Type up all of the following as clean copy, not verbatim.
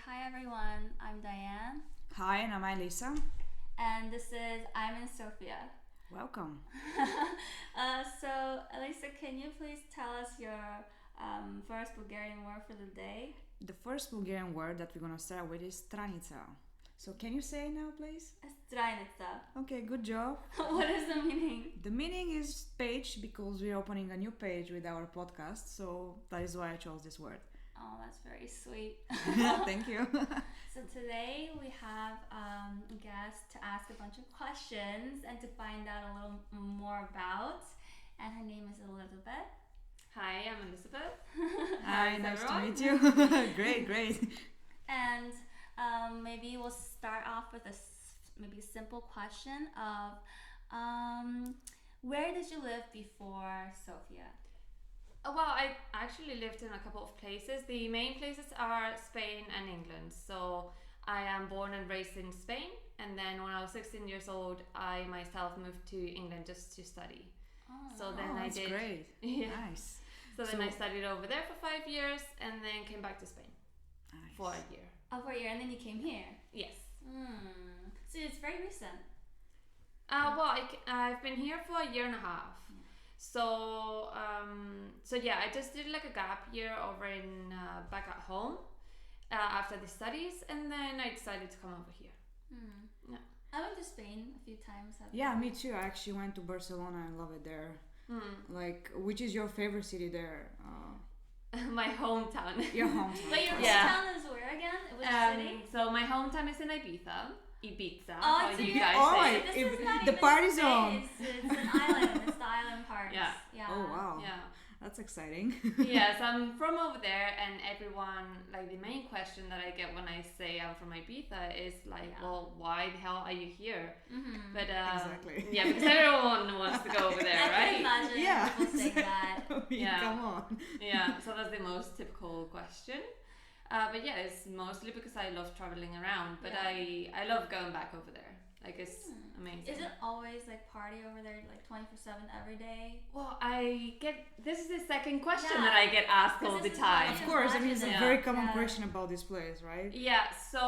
Hi everyone, I'm Diane. Hi, and I'm Elisa. And this is I'm in Sofia. Welcome. So, Elisa, can you please tell us your first Bulgarian word for the day? The first Bulgarian word that we're gonna start with is stranica. So can you say it now, please? Stranica. Okay, good job. What is the meaning? The meaning is page because we're opening a new page with our podcast, so that is why I chose this word. Oh, that's very sweet. Thank you. So today we have a guest to ask a bunch of questions and to find out a little more about. And her name is Elisabeth. Hi, I'm Elisabeth. Hi, nice everyone. to meet you. Great. And maybe we'll start off with maybe a simple question of where did you live before Sofia? Well, I actually lived in a couple of places. The main places are Spain and England. So I am born and raised in Spain, and then when I was 16 years old, I myself moved to England just to study. Oh, So then I that's did. great. Yeah. Nice. So then I studied over there for 5 years, and then came back to Spain Nice. for a year. for a year, and then you came here. Yes. So it's very recent. Well, I've been here for a year and a half. So yeah, I just did like a gap year over in back at home after the studies, and then I decided to come over here. Yeah. I went to Spain a few times. Yeah, me too. I actually went to Barcelona and love it there. Like, which is your favorite city there? My hometown. Your hometown. But your Yeah. hometown is where again? Which city? So my hometown is in Ibiza. Ibiza. Oh, how it's you in guys Oh, say. it- This if- is not the even party Spain, zone. It's an island. It's the island part. Yeah. Oh wow. Yeah. That's exciting. Yes, I'm from over there, and everyone, like, the main question that I get when I say I'm from Ibiza is like, well, why the hell are you here? But Exactly. yeah, because everyone wants to go over there, I can right? imagine Yeah. people saying that. I mean, Yeah. Come on. Yeah, so that's the most typical question. But yeah, it's mostly because I love traveling around, but Yeah. I love going back over there. Like, it's amazing. Is it always like party over there like 24/7 every day? Well, this is the second question Yeah. that I get asked Because all the this is why time. Of course, I mean, it's a Yeah. very common Yeah. question about this place, right? Yeah, so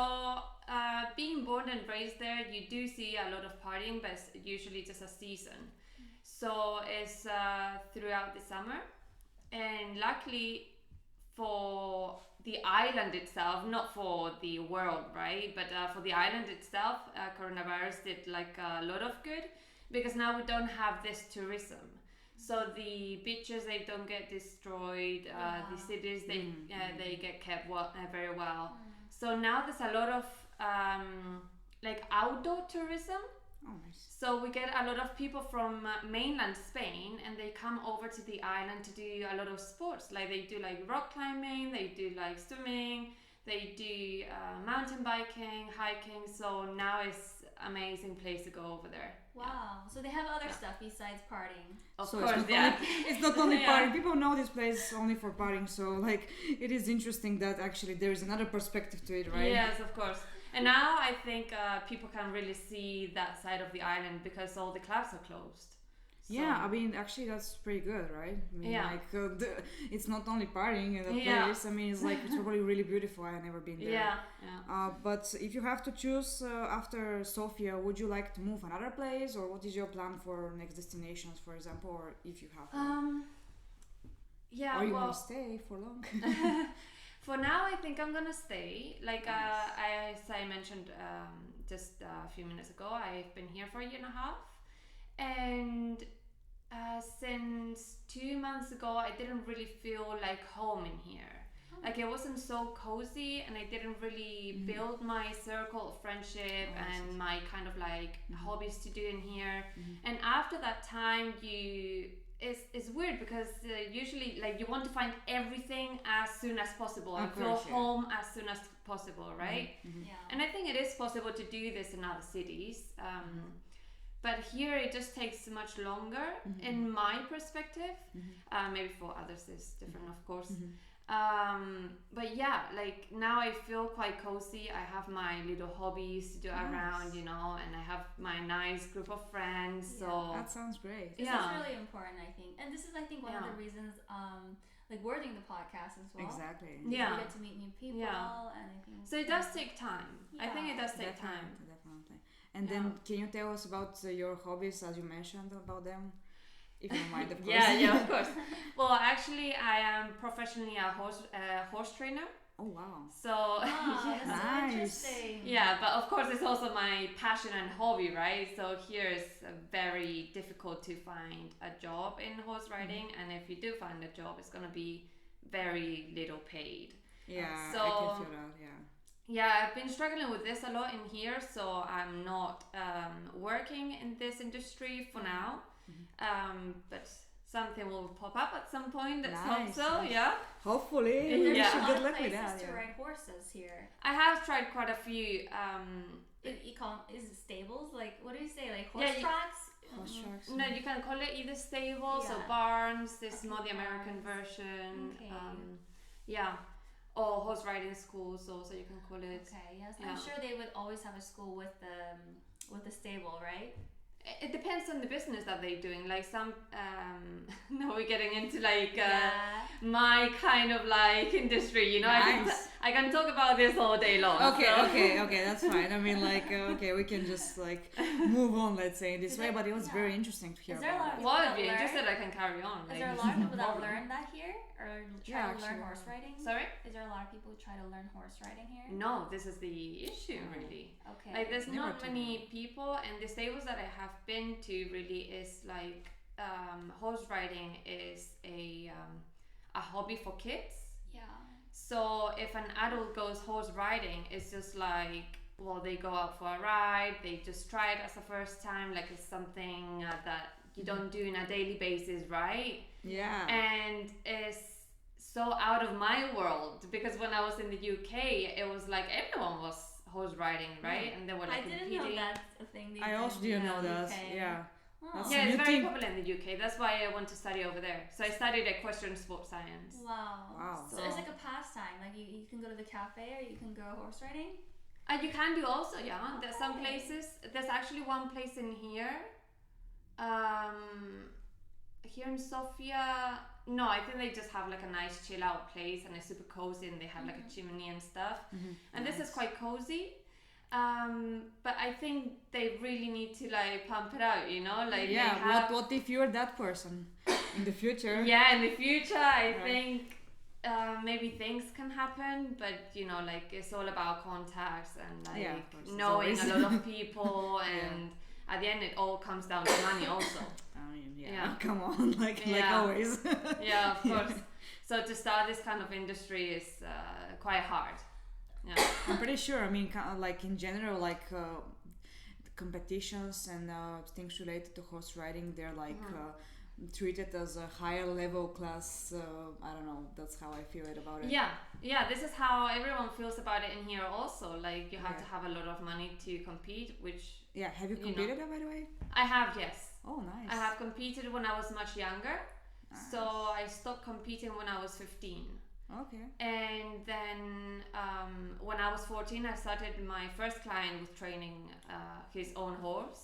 being born and raised there, you do see a lot of partying, but it's usually just a season. So it's throughout the summer, and luckily for the island itself, not for the world, right? But for the island itself, coronavirus did like a lot of good, because now we don't have this tourism. So the beaches, they don't get destroyed. The cities, they get kept very well. So now there's a lot of like outdoor tourism. Oh, nice. So we get a lot of people from mainland Spain, and they come over to the island to do a lot of sports. Like, they do like rock climbing, they do like swimming, they do mountain biking, hiking. So now it's amazing place to go over there. Wow. So they have other stuff besides partying. Of So course, it's not yeah. only, it's not only Yeah. partying. People know this place only for partying, so like it is interesting that actually there is another perspective to it, right? Yes, of course. And now I think people can really see that side of the island because all the clubs are closed. So, Yeah, I mean, actually, that's pretty good, right? I mean, Yeah. like, it's not only partying in the Yeah. place. I mean, it's like it's probably really beautiful. I've never been there. yeah. But if you have to choose after Sofia, would you like to move another place, or what is your plan for next destinations, for example, or if you have one? Yeah. Or you well, want to stay for long? for now, I think I'm gonna stay. Like as I mentioned just a few minutes ago, I've been here for a year and a half, and since 2 months ago, I didn't really feel like home in here. Like, it wasn't so cozy, and I didn't really build my circle of friendship and my kind of like hobbies to do in here. And after that time, it's weird because usually, like, you want to find everything as soon as possible and Of feel course, yeah. home as soon as possible, right? Yeah. And I think it is possible to do this in other cities. But here it just takes much longer, in my perspective. Maybe for others it's different, of course. But yeah, like, now I feel quite cozy. I have my little hobbies to do around, you know, and I have my nice group of friends. So That sounds great. This Yeah. is really important, I think. And this is, I think, one of the reasons like wording the podcast as well. Exactly. Yeah. You get to meet new people and I think So it does take time. I think it does take time. Definitely. And then can you tell us about your hobbies, as you mentioned about them? If you don't mind, of course. Yeah, of course. Well, actually, I am professionally a horse trainer. Oh wow. So that's so Nice. interesting. yeah, but of course it's also my passion and hobby, right? So here it's very difficult to find a job in horse riding, and if you do find a job, it's gonna be very little paid. Yeah, So I can feel that. Yeah. yeah, I've been struggling with this a lot in here, so I'm not working in this industry for now. But something will pop up at some point. Let's hope Nice, so. nice. Yeah. Hopefully, we There's wish a you lot good of luck with places that. to Yeah. ride horses here. I have tried quite a few. Is it stables? Like, what do you say? Like Yeah, horse tracks? Horse tracks. No, you can call it either stables or Yeah. barns. This is more the Okay, American barns. version. Okay. Yeah. Or horse riding schools, also you can call it. Okay, yes. Yeah. I'm sure they would always have a school with the stable, right? It depends on the business that they're doing. Like some, now we're getting into like my kind of like industry. You know, Nice. I can talk about this all day long. Okay, so. okay, that's fine. I mean, like, okay, we can just like move on, let's say, in this way. But it was very interesting to hear Is there a about lot it. of Well, if people you're that interested, learn? I can carry on. Is Like, there a lot of people that problem. learn that here, or try Yeah, to learn actually. horse riding? Sorry? Is there a lot of people who try to learn horse riding here? No, this is the issue, really. Okay. Like, there's Never not told many people, and the stables that I have been to really is like horse riding is a hobby for kids. Yeah. So if an adult goes horse riding, it's just like, well, they go out for a ride, they just try it as a first time, like it's something that you don't do on a daily basis, right? Yeah. And it's so out of my world, because when I was in the UK, it was like everyone was horse riding, right? And they were like I didn't competing. know that's a thing. They I do also in didn't the know that. UK. Yeah. Oh. That's Yeah, it's new very thing. popular in the UK. That's why I went to study over there. So I studied equestrian sports science. Wow. Wow. So it's like a pastime. Like you can go to the cafe or you can go horse riding. And you can do also, yeah. There's some Okay. places. There's actually one place in here. Here in Sofia. No, I think they just have like a nice chill out place and it's super cozy and they have like a chimney and stuff. And this is quite cozy. But I think they really need to like pump it out, you know? Like they Yeah. have, What if you're that person in the future? yeah, in the future, I Right. think maybe things can happen, but you know, like it's all about contacts and like Yeah, of course, it's knowing always- a lot of people, and at the end, it all comes down to money, also. I mean, yeah. Yeah. Come on, like Yeah. always. Yeah, of course. So to start this kind of industry is quite hard. Yeah. I'm pretty sure. I mean, like in general, like competitions and things related to horse riding, they're like treated as a higher level class. I don't know. That's how I feel it about it. Yeah, yeah. This is how everyone feels about it in here. Also, like you have to have a lot of money to compete, which Yeah. Have you know. competed, by the way? I have. Yes, Oh, nice. I have competed when I was much younger. So I stopped competing when I was 15. Okay. And then when I was 14, I started my first client with training his own horse.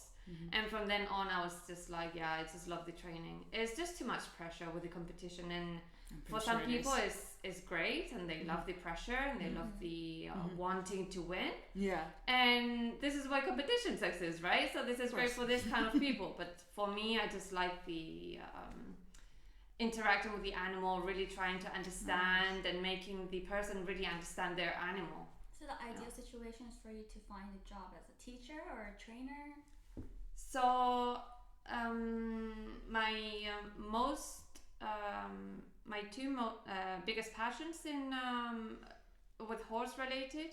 And from then on, I was just like, yeah, I just love the training. It's just too much pressure with the competition. And for some sure it people, it's great and they love the pressure and they love the wanting to win. Yeah. And this is why competition exists, right? So this is great for this kind of people. But for me, I just like the interacting with the animal, really trying to understand and making the person really understand their animal. So the ideal situation is for you to find a job as a teacher or a trainer. So my my two biggest passions in with horse related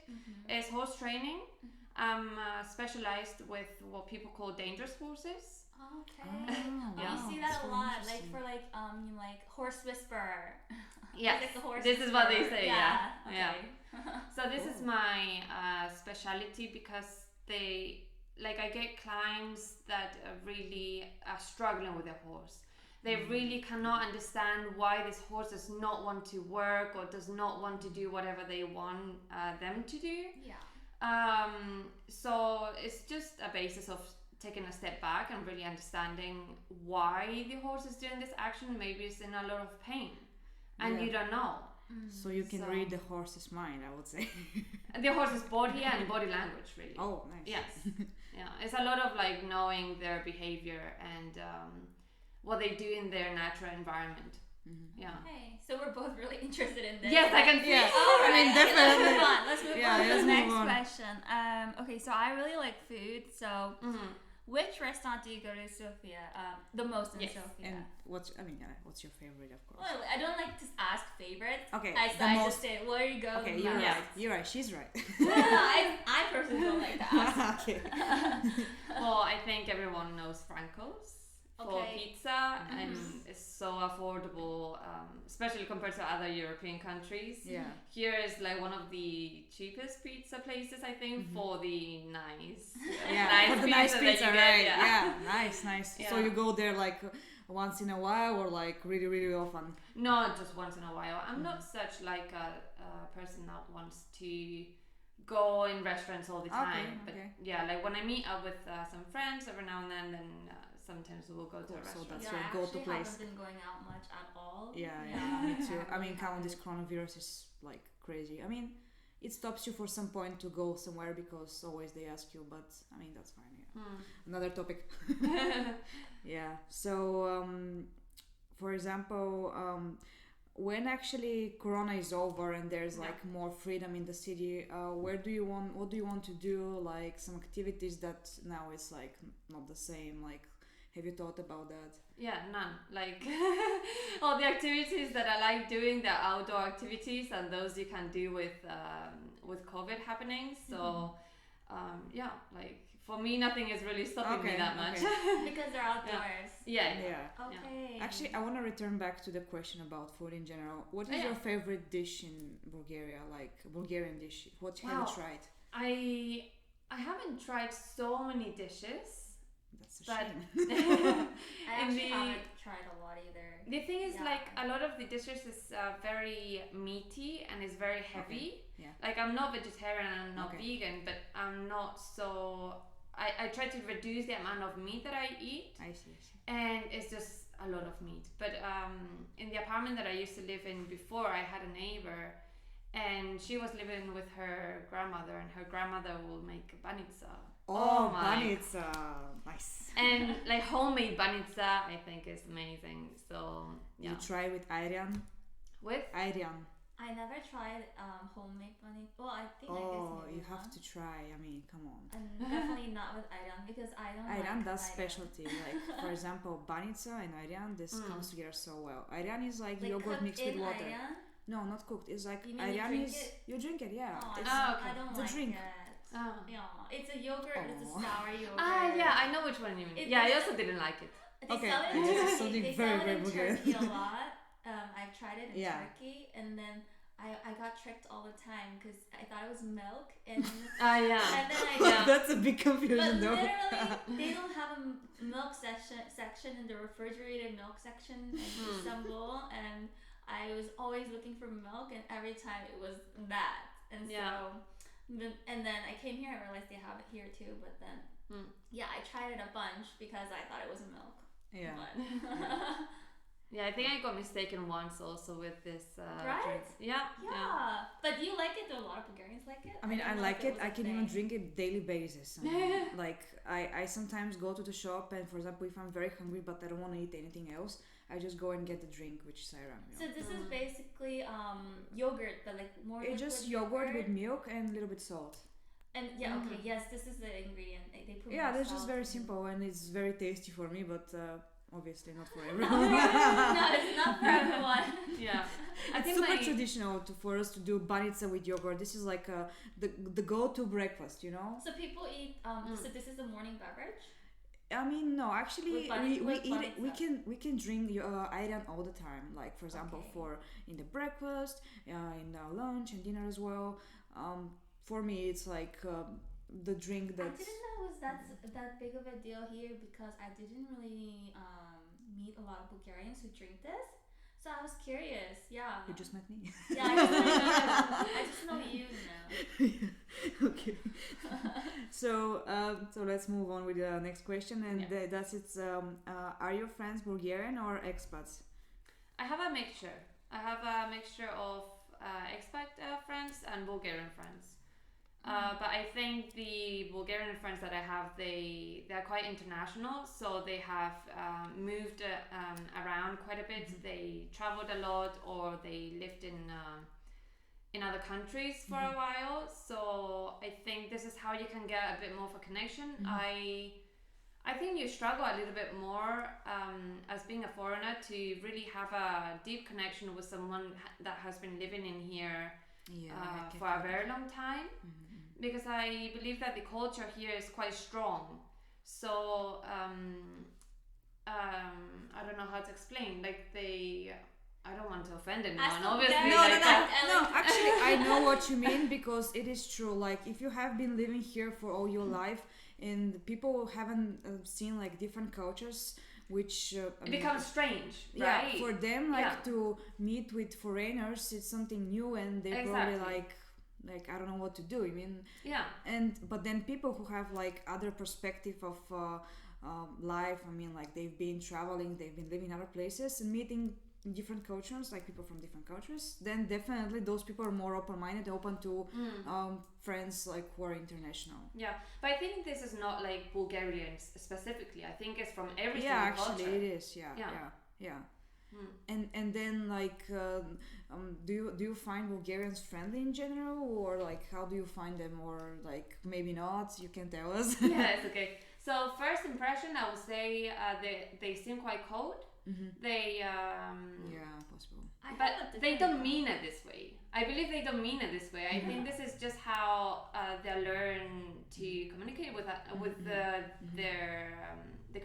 is horse training. I'm specialized with what people call dangerous horses. Okay. Oh, You wow. see that So a lot, interesting. like for like horse whisperer. Yes, Like the horse this is what they whisperer. say. Yeah, Okay. So this is my specialty because they like I get clients that really are struggling with their horse. They really cannot understand why this horse does not want to work or does not want to do whatever they want them to do. Yeah. So it's just a basis of taking a step back and really understanding why the horse is doing this action. Maybe it's in a lot of pain and Yeah. you don't know. So you can So- read the horse's mind, I would say. The horse's body and body language, really. Oh, nice. Yes. Yeah, it's a lot of like knowing their behavior and what they do in their natural environment. Mm-hmm. Yeah. Okay, so we're both really interested in this. Yes, I can see. Yeah. All I mean, right, let's definitely. move on. Let's move Yeah, on to let's the move next on. question. Okay, so I really like food. So, which restaurant do you go to, Sofia? The most in Yes, Sofia. And what's your favorite, of course? Well, I don't like to ask favorites. Okay, I the most- just say where you go. Okay, the you're most. right. You're right. She's right. I personally don't like to ask. Okay. Well, I think everyone knows Franco's for Okay. pizza, and it's so affordable, especially compared to other European countries. Yeah. Here is like one of the cheapest pizza places, I think, for the nice, Yeah. For the nice that pizza, you get, right? yeah. Yeah. Nice, nice. So Yeah. you go there like once in a while, or like really, really often? No, just once in a while. I'm not such like a person that wants to go in restaurants all the time. But okay. yeah, like when I meet up with some friends every now and then sometimes we'll go to a Cool, so restaurant. that's Yeah, your I go-to actually place. haven't been going out much at all. Yeah, me too. I mean, haven't. this coronavirus is like crazy. I mean, it stops you for some point to go somewhere because always they ask you, but I mean, that's fine. Yeah. Another topic. Yeah. So, for example, when actually Corona is over and there's like more freedom in the city, what do you want to do? Like some activities that now is like not the same. Like, have you thought about that? Yeah, none. Like all the activities that I like doing, they're outdoor activities, and those you can do with COVID happening. So yeah, like for me, nothing is really stopping me that much. Because they're outdoors. Yeah. Yeah. Okay. Actually, I want to return back to the question about food in general. What is your favorite dish in Bulgaria? Like Bulgarian dish? What have you tried? I haven't tried so many dishes. That's a But shame. I actually haven't tried a lot either. The thing is, Yeah. like, a lot of the dishes is very meaty and is very heavy. Yeah. Like, I'm not vegetarian, I'm not Okay. vegan, but I'm not so. I try to reduce the amount of meat that I eat, I see. and it's just a lot of meat. But in the apartment that I used to live in before, I had a neighbor, and she was living with her grandmother, and her grandmother will make banitsa. Oh, my. banitsa. Nice. And like homemade banitsa, I think is amazing. So yeah. You try with ayran? With Ayran. I never tried homemade bunny. Well, I think I Oh, guess maybe you have once. to try. I mean, come on. And definitely not with ayran because I don't Ayran like does ayran. specialty. Like, for example, banitsa and ayran, this comes together so well. Ayran is like Like yogurt cooked mixed with in water. ayran? No, not cooked. It's like You mean you ayran drink is it? you drink it, yeah. Oh, It's, okay. I don't the like drink. it. Oh. Yeah, it's a yogurt. It's a Aw. sour yogurt. Yeah, I know which one you mean. It Yeah, I is- also didn't like it. They Okay, sell it I in guess it's Turkey. something They very, sell it very in Bulgarian. Turkey a lot. I've tried it in Yeah. Turkey, and then I got tricked all the time because I thought it was milk, and Yeah. and then I Yeah. That's a big But confusion, though. literally, they don't have a milk section in the refrigerated milk section in Istanbul, and I was always looking for milk, and every time it was that, and Yeah. so, and then I came here, I realized they have it here too, but then, yeah, I tried it a bunch because I thought it was milk. Yeah. But Yeah, I think I got mistaken once also with this Right? drink. Yeah. yeah, but you like it? Do a lot of Bulgarians like it? I mean, I didn't know like if it. was I a can even thing. drink it daily basis. I mean, like, I sometimes go to the shop and, for example, if I'm very hungry but I don't want to eat anything else, I just go and get the drink, which is ayran. You So know? this is basically yogurt, but like more. It's just liquid yogurt with milk and a little bit salt. And yeah, okay, yes, this is the ingredient. They put Yeah, more that's just salt very in. simple and it's very tasty for me, but obviously not for everyone. No, it's not for everyone. Yeah. I It's think super my, traditional for us to do banitsa with yogurt. This is like the go-to breakfast, you know. So people eat. So this is the morning beverage. I mean, no, actually, With we with eat it. banitsa. We can drink ayran all the time. Like, for example, Okay. for in the breakfast, in lunch and dinner as well. For me, it's like the drink I that's. didn't know it was that big of a deal here because I didn't really meet a lot of Bulgarians who drink this. So I was curious. Yeah. You just met me. Yeah, I just know you. I just know you now. Okay. So let's move on with the next question, and that's it's. Are your friends Bulgarian or expats? I have a mixture. I have a mixture of expat friends and Bulgarian friends. But I think the Bulgarian friends that I have, they're quite international, so they have moved around quite a bit. They traveled a lot, or they lived in other countries for a while. So I think this is how you can get a bit more of a connection. I think you struggle a little bit more as being a foreigner to really have a deep connection with someone that has been living in here for a very long time. Because I believe that the culture here is quite strong. So I don't know how to explain. Like I don't want to offend anyone, obviously. No. Actually, I know what you mean, because it is true. Like, if you have been living here for all your life, and people haven't seen like different cultures, which it becomes strange, right? Yeah, for them, like to meet with foreigners, it's something new, and they probably like I don't know what to do. I mean, but then people who have like other perspective of life, I mean, like they've been traveling, they've been living in other places and meeting different cultures, like people from different cultures, then definitely those people are more open-minded, open to friends like who are international. Yeah, but I think this is not like Bulgarians specifically. I think it's from every single culture. Yeah, actually it is. Yeah. And then like do you find Bulgarians friendly in general, or like how do you find them, or like maybe not, you can tell us? Yeah, it's okay. So first impression, I would say they seem quite cold. They possible, but they don't mean it this way. I believe they don't mean it this way. I think this is just how they learn to communicate with their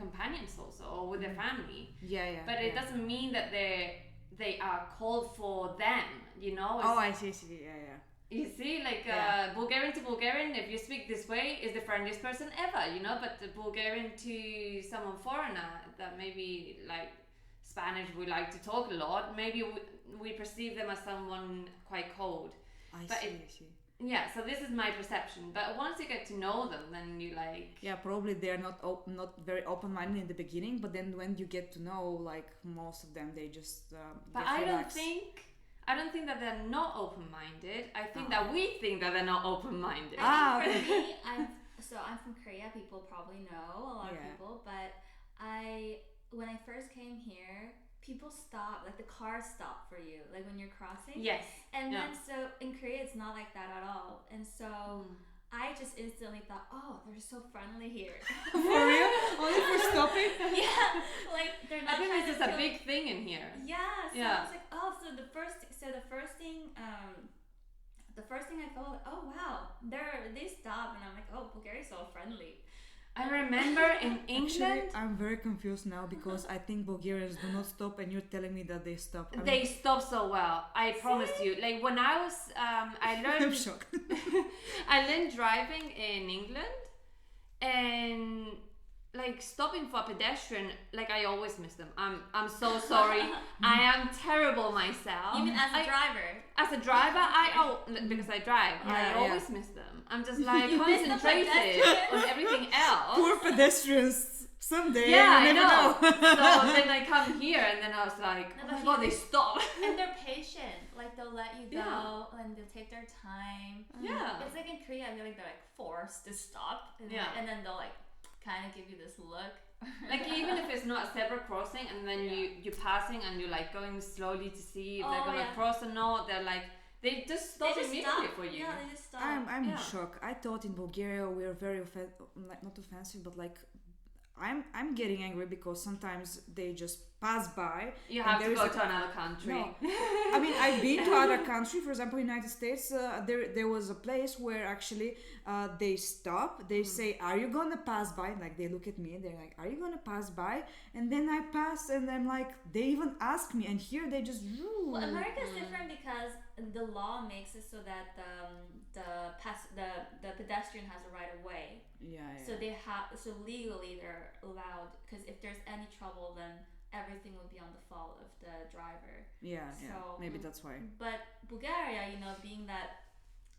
companions also, or with their family. But it doesn't mean that they are called for them, you know. I see. Yeah. You see, like Bulgarian to Bulgarian, if you speak this way, is the friendliest person ever, you know. But the Bulgarian to someone foreigner that maybe like Spanish, we like to talk a lot. Maybe we perceive them as someone quite cold. I see. Yeah, so this is my perception. But once you get to know them, then you like. Yeah, probably they're not very open-minded in the beginning, but then when you get to know, like most of them, they just. But I don't think that they're not open-minded. I think that we think that they're not open-minded. For me, I'm from Korea. People probably know, a lot of people, but when I first came here, people stop, like the cars stop for you, like when you're crossing. Yes. And then so in Korea, it's not like that at all. And so I just instantly thought, oh, they're so friendly here. For real? Only for stopping? Yeah. Like they're not. I think this is a big thing in here. Yeah. So I was like, oh, so the first thing I thought, oh wow, they stop, and I'm like, oh, Bulgaria's so friendly. I remember in England. Actually, I'm very confused now, because I think Bulgarians do not stop, and you're telling me that they stop. They stop so well. I promise you. Like when I was, I learned. I'm shocked. I learned driving in England, and like stopping for a pedestrian, like I always miss them. I'm so sorry. I am terrible myself. You mean as a driver? As a driver, because I drive, I always miss them. I'm just like concentrated on everything else. Poor pedestrians. Someday, yeah, you never know. So then I come here, and then I was like, oh my god, they stop. And they're patient. Like they'll let you go, and they'll take their time. Yeah. It's like in Korea, I feel like they're like forced to stop, and then they'll like kind of give you this look. Like even if it's not a zebra crossing, and then you're passing, and you're like going slowly to see if they're gonna cross or not, they're like. They just stop immediately for you. Yeah, they just stop. I'm in shock. I thought in Bulgaria we are very not offensive, but like I'm getting angry because sometimes they just pass by. You have to go to another country. No. I mean, I've been to other country. For example, United States. There was a place where actually they stop. They say, "Are you gonna pass by?" Like they look at me and they're like, "Are you gonna pass by?" And then I pass, and I'm like, they even ask me. And here they just. Well, America's different because the law makes it so that the pedestrian has a right of way. Yeah. So so legally they're allowed, because if there's any trouble, then everything would be on the fault of the driver. Yeah. Maybe that's why. But Bulgaria, being that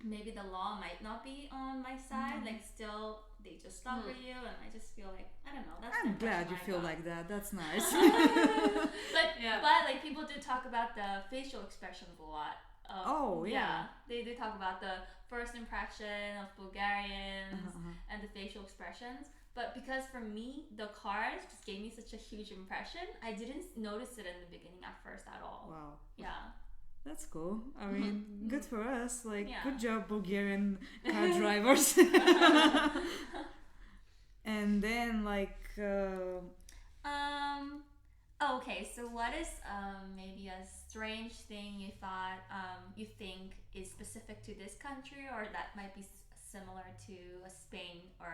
maybe the law might not be on my side, like still they just stop for you, and I just feel like, I don't know. That's I'm the glad you impression I feel got. like that. That's nice. But like people do talk about the facial expressions a lot. Oh, yeah. They do talk about the first impression of Bulgarians and the facial expressions. But because for me, the cars just gave me such a huge impression, I didn't notice it in the beginning at first at all. Wow. Yeah. That's cool. I mean, good for us. Like, Yeah. good job, Bulgarian car drivers. And then, like, Okay, so what is maybe a strange thing you thought you think is specific to this country, or that might be similar to Spain or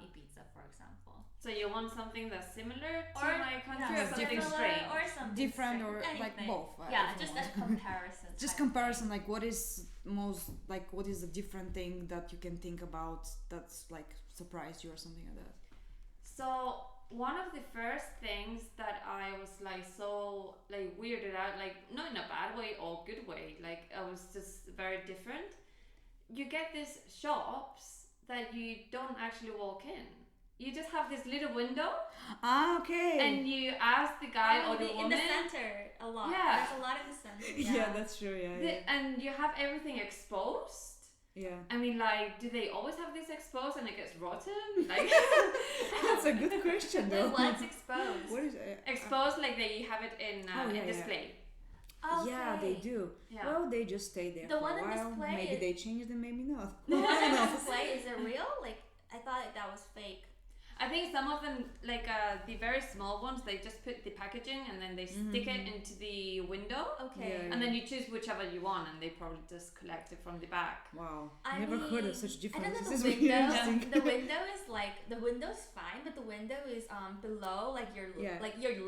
Ibiza, for example? So you want something that's similar to Or- my country, yeah, or something similar strange? or something different, strange, or like anything. both. Yeah, if you just want. a comparison. Just type of comparison, thing. like what is most, like what is a different thing that you can think about that's like surprised you or something like that? So one of the first things that I was like so like weirded out, like not in a bad way or good way, like I was just very different. You get these shops that you don't actually walk in. You just have this little window, Okay. and you ask the guy or the in woman. the center a lot. Yeah. There's a lot in the center. Yeah, that's true. Yeah. And you have everything exposed. Yeah. I mean, like, do they always have this exposed and it gets rotten? Like, That's a good question, though. Wait, what's exposed? What is exposed like they have it in display. Okay. Yeah, they do. Yeah. Well, they just stay there The for one a on while. display Maybe is- they changed them, maybe not. The one I don't on know. display, is it real? Like, I thought that was fake. I think some of them, like the very small ones, they just put the packaging and then they stick it into the window. Okay. Yeah. And then you choose whichever you want, and they probably just collect it from the back. Wow. I Never heard of mean, such I don't differences. know, This the is really window. interesting. The window is like, the window's fine, but the window is below like your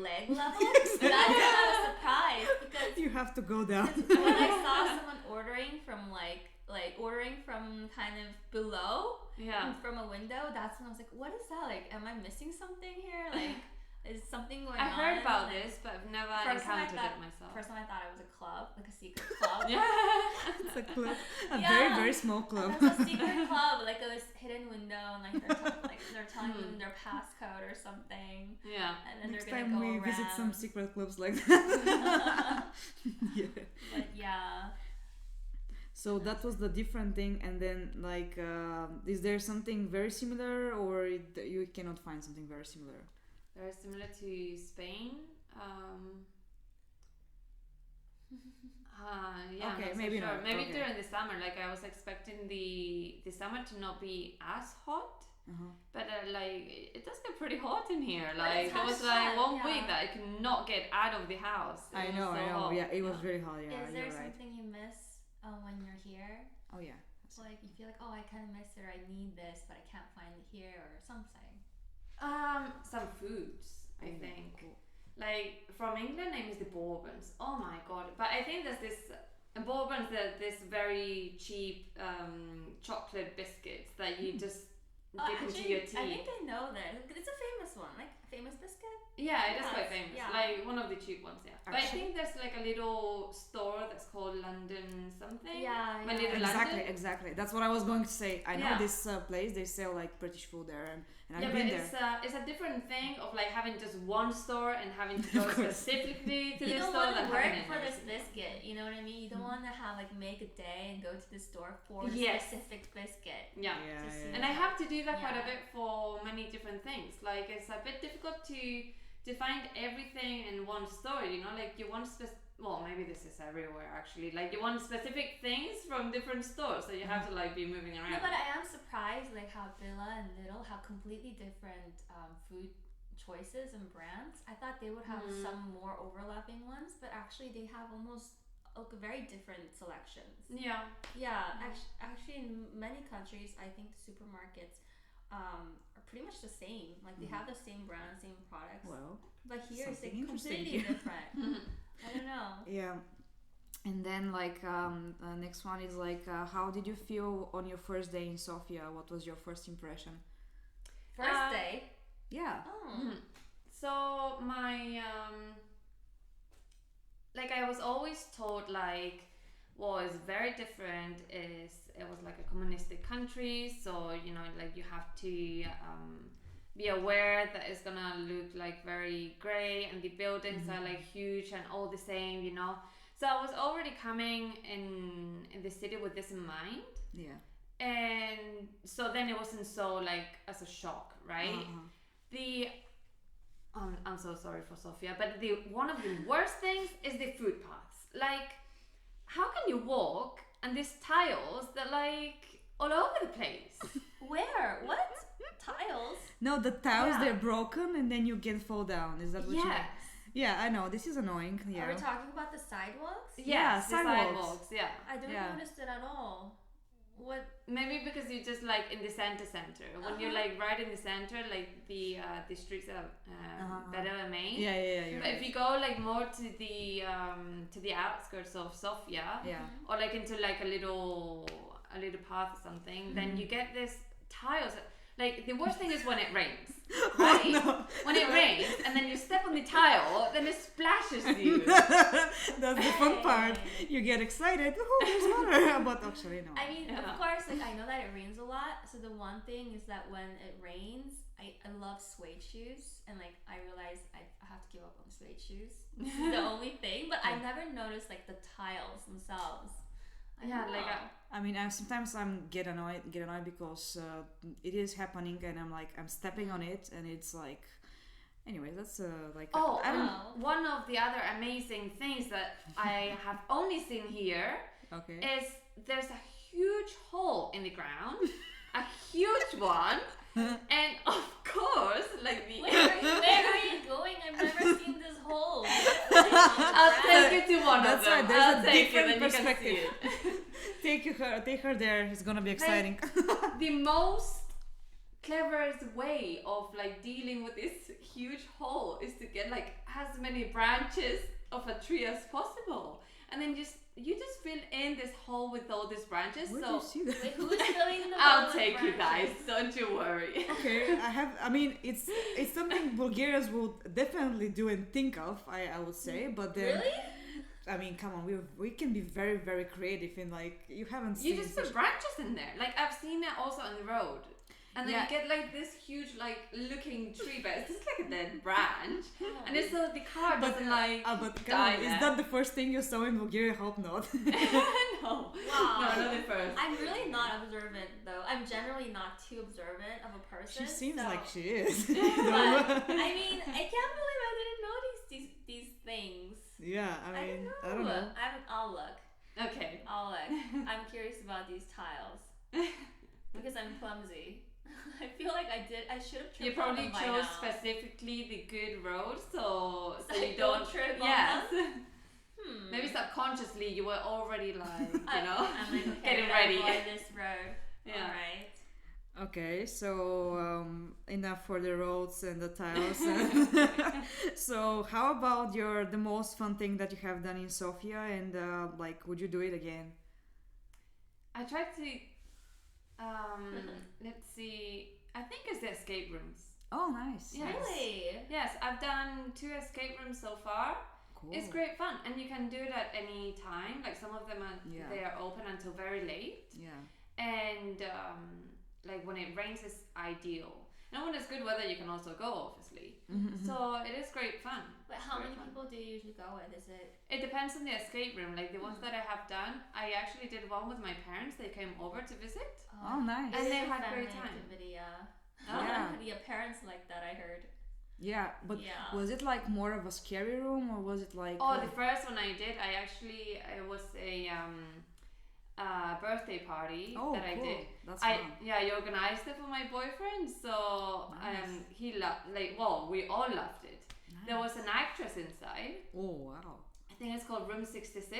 leg level. That's why I was surprised, because You have to go down. when I saw someone ordering from like ordering from kind of below Yeah. from a window, that's when I was like, what is that? Like, am I missing something here? Like, is something going on? I heard about Like, this, but I've never First time I encountered thought- it myself. First time I thought it was a club, like a secret club. Yeah. It's a club. A Yeah. very, very small club. It was a secret club, like a hidden window, and like they're telling you their passcode or something, Yeah. and then Next they're gonna time go we around. visit some secret clubs like that. Yeah. But yeah, So that was the different thing, and then like, is there something very similar, or you cannot find something very similar? Very similar to Spain. Yeah, Okay, not so maybe sure. not. Maybe Okay. during the summer, like I was expecting the summer to not be as hot, but like it does get pretty hot in here. Like it's there hot was as like hell, one yeah. week that I could not get out of the house. It I was know. so hot. Yeah, it was very hot. Yeah, is there you're right. something you miss when you're here? Oh yeah. Like you feel like, oh, I kind of miss it, or I need this, but I can't find it here, or something. Some foods, I think. Cool. Like from England, name is the Bourbons. Oh my god! But I think there's this Bourbons. That this very cheap chocolate biscuits that you just dip into Actually, your tea. I think I know that. It's a famous one, like a famous biscuit. Yeah, it is Yes, quite famous. yeah. Like one of the cheap ones, yeah. But I Actually- think there's like a little store that's called London something. Yeah, My yeah. Little Exactly, London. exactly. That's what I was going to say. I know Yeah. this place. They sell like British food there, and Yeah, I've but been there. it's a different thing of like having just one store and having to go Of course. specifically to You this don't store want that to work having it for in this every single biscuit. You know what I mean? You don't want to have like make a day and go to the store for a Yes. specific biscuit. store. Yeah. Yeah, to see. yeah. And I have to do that quite a Yeah. bit for many different things. Like it's a bit difficult to find everything in one store, you know, like you want well, maybe this is everywhere actually. Like you want specific things from different stores, so you have to like be moving around. No, but I am surprised like how Billa and Little have completely different food choices and brands. I thought they would have some more overlapping ones, but actually they have almost very different selections. Yeah. Yeah, actually in many countries, I think the supermarkets are pretty much the same. Like they have the same brand, same products. Well, But here it's like something interesting completely here. different. I don't know. yeah. And then like next one is like, how did you feel on your first day in Sofia? What was your first impression? First day. Yeah. Oh. So my like I was always told like what is very different is it was like a communistic country, so like you have to be aware that it's gonna look like very grey, and the buildings are like huge and all the same, So I was already coming in the city with this in mind. Yeah. And so then it wasn't so like as a shock, right? I'm so sorry for Sofia, but one of the worst things is the footpaths. Like, how can you walk and these tiles that like all over the place? Where? What? Tiles? No, the tiles, they're broken and then you can fall down. Is that what you mean? Yeah, I know. This is annoying. Yeah. Are we talking about the sidewalks? Yeah, the sidewalks. Yeah. I don't notice it at all. What? Maybe because you're just like in the center. When you're like right in the center, like the streets are better made. Yeah. But if you go like more to the outskirts of Sofia, or like into like a little path or something, then you get this tiles. Like the worst thing is when it rains, right? Oh, no. When it rains and then you step on the tile, then it splashes you. That's the fun part. You get excited. Ooh, there's water. But actually, no. I mean, of course, like I know that it rains a lot. So the one thing is that when it rains, I love suede shoes, and like I realize I have to give up on suede shoes. This is the only thing. But I never noticed like the tiles themselves. I mean, sometimes I'm get annoyed because it is happening, and I'm stepping on it, and it's like, anyway, that's like. Oh, one of the other amazing things that I have only seen here is there's a huge hole in the ground, a huge one, and of course, like the. Where are you going? I've never seen this hole. I'll take you to one of them. Right. There's a different perspective. Take her there. It's gonna be exciting. Like, the most cleverest way of like dealing with this huge hole is to get like as many branches of a tree as possible, and then you just fill in this hole with all these branches. Where do you see that? Wait, who's filling the hole? I'll take you guys. Don't you worry. Okay, I mean, it's something Bulgarians would definitely do and think of. I would say, but then. Really? I mean, come on, we can be very, very creative in like you haven't seen. You just put branches in there. Like I've seen it also on the road, and then you get like this huge like looking tree, but it's just like a dead branch, and it's so the car doesn't like. But come on, is that the first thing you saw in Bulgaria? Hope not. No. Wow. No, not the first. I'm really not observant though. I'm generally not too observant of a person. She seems like she is. But, I mean, I can't believe I didn't notice these things. Yeah, I mean, I don't know. I'll look. Okay. I'll look. I'm curious about these tiles because I'm clumsy. I feel like I should have tripped. You probably on them chose by now. specifically the good road, so I you don't trip yes. on them. Maybe subconsciously you were already like, I'm like, okay, getting ready. Avoid this road. Yeah. All right. Okay, so enough for the roads and the tiles. So how about the most fun thing that you have done in Sofia, and like, would you do it again? I tried to let's see, I think it's the escape rooms. Oh, nice. Yes. Really? Yes, I've done 2 escape rooms so far. Cool. It's great fun, and you can do it at any time. Like some of them they are open until very late. Yeah. And like when it rains is ideal. And when it's good weather you can also go, obviously. So it is great fun. But how many people do you usually go with? Is it? It depends on the escape room. Like the ones that I have done, I actually did one with my parents. They came over to visit. Oh, nice. And they It's a had a great family time. activity, Yeah. Yeah, parents like that, I heard. Yeah, but was it like more of a scary room, or was it like? Oh, the first one I did, it was a birthday party that I did. That's fun. I organized it for my boyfriend, so he we all loved it. Nice. There was an actress inside. Oh wow! I think it's called Room 66,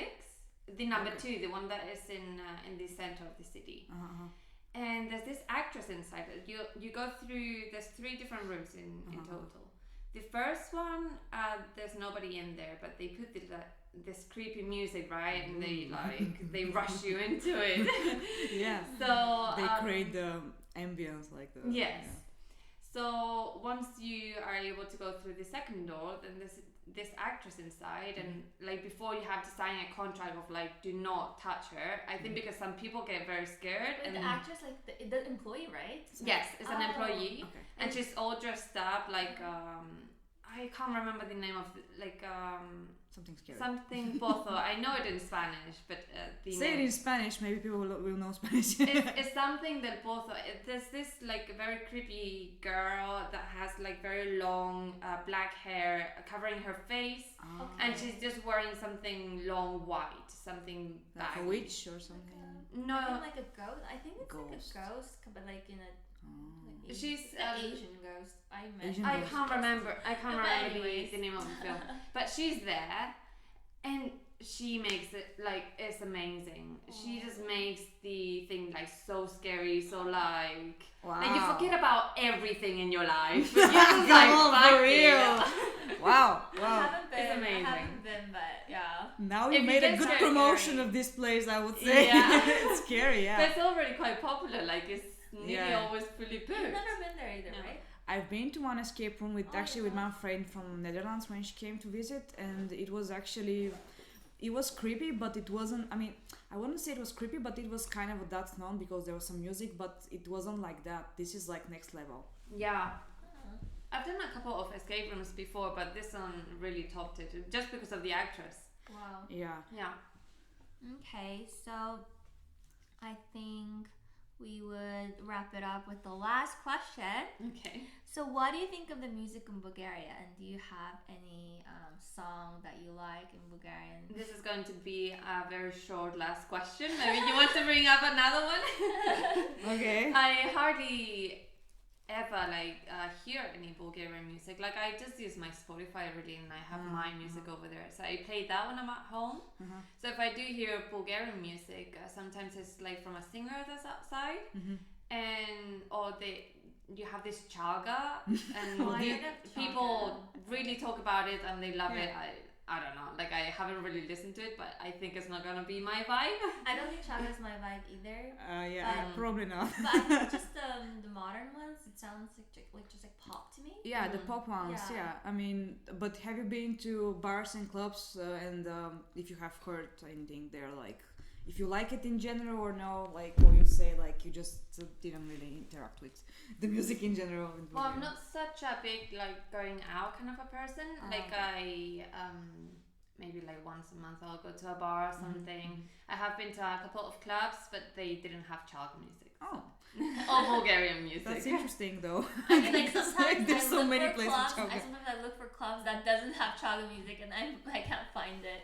the number 2, the one that is in the center of the city. And there's this actress inside. You go through. There's 3 different rooms in total. The first one, there's nobody in there, but they put this creepy music, right? And they rush you into it. Yeah. So they create the ambience like that. Yes. Yeah. So once you are able to go through the second door, then there's this actress inside, and like before you have to sign a contract of like do not touch her. I think because some people get very scared. Wait, And the actress, like the employee, right? yes, it's an employee, Okay. and she's all dressed up like I can't remember the name of Something scary. something pozo. I know it in Spanish, but the Say it name. in Spanish, maybe people will know Spanish. It's something del pozo. There's this like very creepy girl that has like very long black hair covering her face, and she's just wearing something long white, something Like a baggy. witch or something. No, I think like a ghost. I think it's Ghost. like a ghost, but like in a like she's an Asian ghost. Asian I ghost. can't remember. I can't But remember anyways. the name of the film. But she's there, and she makes it like it's amazing. She just makes the thing like so scary, so like Wow. you forget about everything in your life. Come You're just like, on, fuck for it. real. Wow. I Wow. haven't been. It's amazing. I haven't been, but yeah. Now If you you made a get good scared, promotion scary. of this place, I would say. Yeah. It's scary, But yeah. it's already quite popular. Like it's nearly Yeah. always fully booked. You've never been there either, No. right? I've been to one escape room with Oh, with yeah. my friend from Netherlands when she came to visit, and it was creepy, but it wasn't. I mean, I wouldn't say it was creepy, but it was kind of that known because there was some music, but it wasn't like that. This is like next level. Yeah. I've done a couple of escape rooms before, but this one really topped it just because of the actress. Wow. Yeah. Yeah. Okay, so I think we would wrap it up with the last question. Okay. So, what do you think of the music in Bulgaria, and do you have any song that you like in Bulgarian? This is going to be a very short last question. Maybe you want to bring up another one? Okay. I hardly ever hear any Bulgarian music. Like I just use my Spotify really, and I have my music over there. So I play that when I'm at home. So if I do hear Bulgarian music, sometimes it's like from a singer that's outside, and you have this chaga, and Oh, I heard of people chaga. really talk about it and they love Yeah. it. I don't know. Like I haven't really listened to it, but I think it's not gonna be my vibe. I don't think Chaga is my vibe either. Yeah, probably not. But I think just the modern ones, it sounds just like pop to me. Yeah, the pop ones. Yeah. Yeah. I mean, but have you been to bars and clubs? And if you have heard anything there, like if you like it in general or no, like or you say like you just didn't really interact with the music in general. In Well, I'm Bulgaria. not such a big like going out kind of a person. Like I maybe like once a month I'll go to a bar or something. I have been to a couple of clubs, but they didn't have chaga music. Oh, Or Bulgarian music. that's interesting though. I mean, like sometimes there's I so look many for places clubs. chaga. Sometimes I look for clubs that doesn't have chaga music, and I can't find it.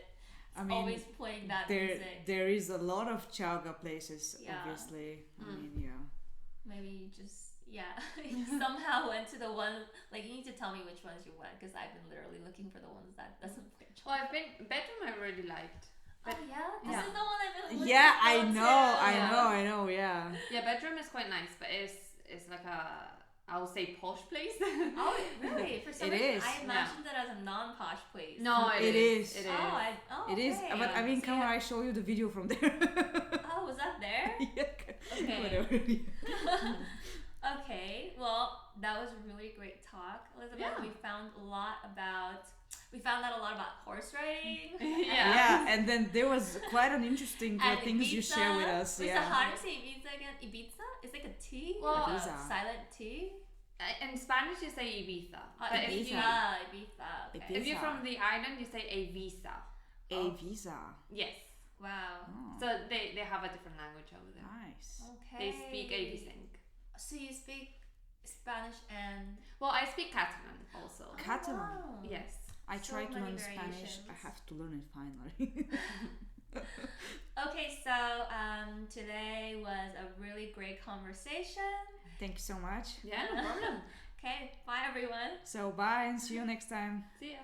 I mean, Always playing that music. there is a lot of chaga places, Yeah. obviously. I mean, yeah. Maybe you just you somehow went to the one. Like you need to tell me which ones you went, because I've been literally looking for the ones that doesn't play chaga. Well, I've been bedroom. I really liked. Oh yeah, this Yeah. is the one I've been looking Yeah, for I too. know, Yeah. I know, yeah. Yeah, bedroom is quite nice, but it's like I would say posh place. Oh really? For some It reason, is. I imagined it as a non-posh place. No, It is. It is. It is, okay. but I mean, See, come on, I show you the video from there. Oh, was that there? Yeah, Okay. whatever. Okay, well, that was a really great talk, Elisabeth. Yeah. We found out a lot about horse riding. Yeah, and then there was quite an interesting And things you Ibiza. share with us. Wait, Yeah. so how do you say Ibiza again? Ibiza? It's like a T? Well, like a Ibiza. silent T? In Spanish, you say Ibiza. Oh, But Ibiza. Ibiza. Okay. if you're from the island, you say a visa. A visa. Yes. Wow. Oh, So they have a different language over there. nice. Okay. They speak Aviseng. So you speak Spanish and... Well, I speak Catalan also. Catalan. wow. Yes. I So tried to many learn Spanish. I variations. have to learn it finally. Okay, so today was a really great conversation. Thank you so much. Yeah, no problem. Okay, bye everyone. So bye and see you next time. See ya.